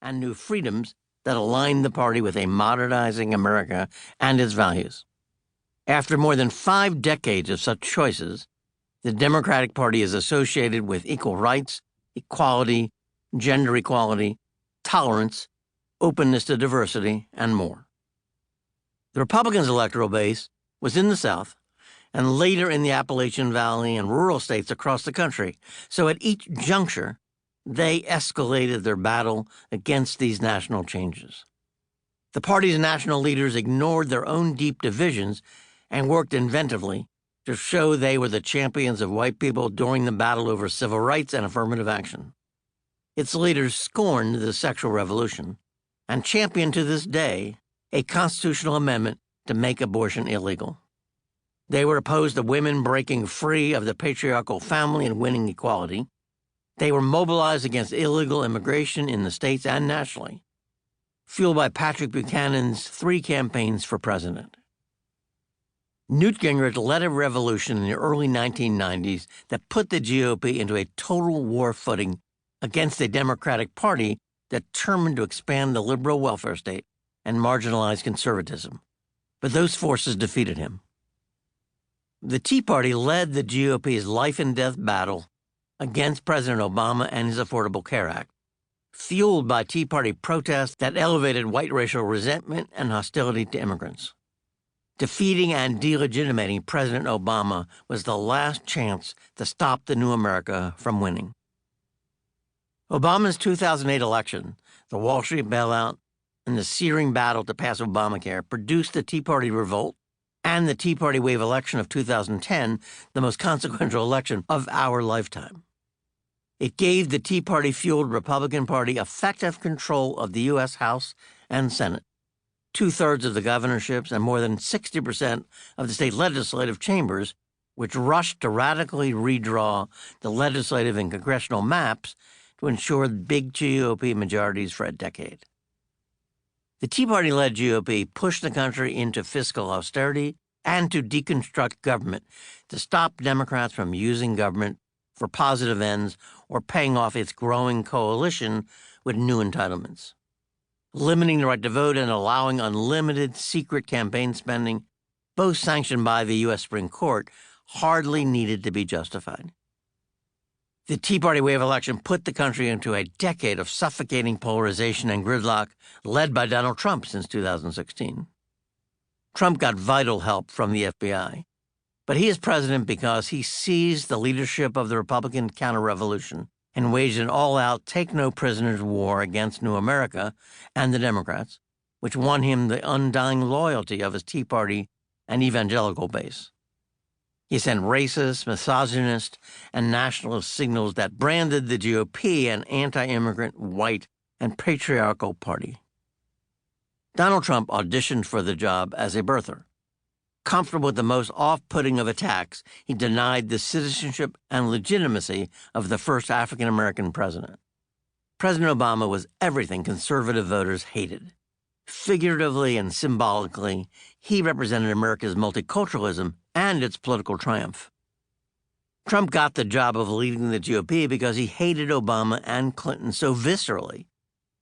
and new freedoms that aligned the party with a modernizing America and its values. After more than 5 decades of such choices, the Democratic Party is associated with equal rights, equality, gender equality, tolerance, openness to diversity, and more. The Republicans' electoral base was in the South and later in the Appalachian Valley and rural states across the country, so at each juncture, they escalated their battle against these national changes. The party's national leaders ignored their own deep divisions and worked inventively to show they were the champions of white people during the battle over civil rights and affirmative action. Its leaders scorned the sexual revolution and championed to this day a constitutional amendment to make abortion illegal. They were opposed to women breaking free of the patriarchal family and winning equality. They were mobilized against illegal immigration in the states and nationally, fueled by Patrick Buchanan's 3 campaigns for president. Newt Gingrich led a revolution in the early 1990s that put the GOP into a total war footing against a Democratic Party determined to expand the liberal welfare state and marginalize conservatism. But those forces defeated him. The Tea Party led the GOP's life-and-death battle against President Obama and his Affordable Care Act, fueled by Tea Party protests that elevated white racial resentment and hostility to immigrants. Defeating and delegitimating President Obama was the last chance to stop the new America from winning. Obama's 2008 election, the Wall Street bailout, and the searing battle to pass Obamacare produced the Tea Party revolt and the Tea Party wave election of 2010, the most consequential election of our lifetime. It gave the Tea Party-fueled Republican Party effective control of the U.S. House and Senate, 2/3 of the governorships, and more than 60% of the state legislative chambers, which rushed to radically redraw the legislative and congressional maps to ensure big GOP majorities for a decade. The Tea Party-led GOP pushed the country into fiscal austerity and to deconstruct government to stop Democrats from using government for positive ends or paying off its growing coalition with new entitlements. Limiting the right to vote and allowing unlimited secret campaign spending, both sanctioned by the U.S. Supreme Court, hardly needed to be justified. The Tea Party wave election put the country into a decade of suffocating polarization and gridlock led by Donald Trump since 2016. Trump got vital help from the FBI, but he is president because he seized the leadership of the Republican counter-revolution and waged an all-out take-no-prisoners war against New America and the Democrats, which won him the undying loyalty of his Tea Party and evangelical base. He sent racist, misogynist, and nationalist signals that branded the GOP an anti-immigrant, white, and patriarchal party. Donald Trump auditioned for the job as a birther. Comfortable with the most off-putting of attacks, he denied the citizenship and legitimacy of the first African-American president. President Obama was everything conservative voters hated. Figuratively and symbolically, he represented America's multiculturalism and its political triumph. Trump got the job of leading the GOP because he hated Obama and Clinton so viscerally,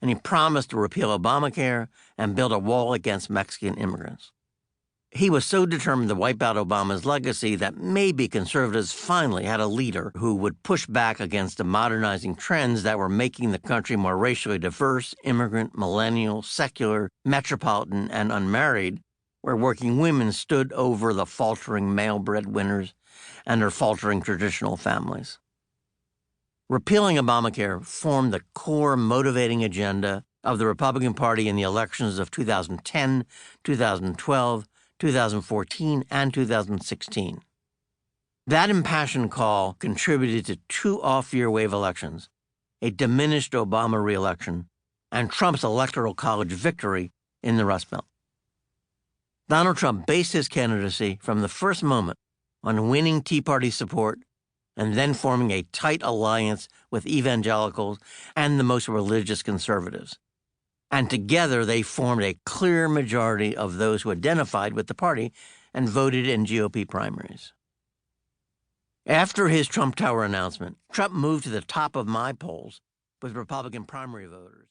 and he promised to repeal Obamacare and build a wall against Mexican immigrants. He was so determined to wipe out Obama's legacy that maybe conservatives finally had a leader who would push back against the modernizing trends that were making the country more racially diverse, immigrant, millennial, secular, metropolitan, and unmarried, where working women stood over the faltering male breadwinners and their faltering traditional families. Repealing Obamacare formed the core motivating agenda of the Republican Party in the elections of 2010, 2012, 2014, and 2016. That impassioned call contributed to 2 off-year wave elections, a diminished Obama re-election, and Trump's electoral college victory in the Rust Belt. Donald Trump based his candidacy from the first moment on winning Tea Party support and then forming a tight alliance with evangelicals and the most religious conservatives. And together they formed a clear majority of those who identified with the party and voted in GOP primaries. After his Trump Tower announcement, Trump moved to the top of my polls with Republican primary voters.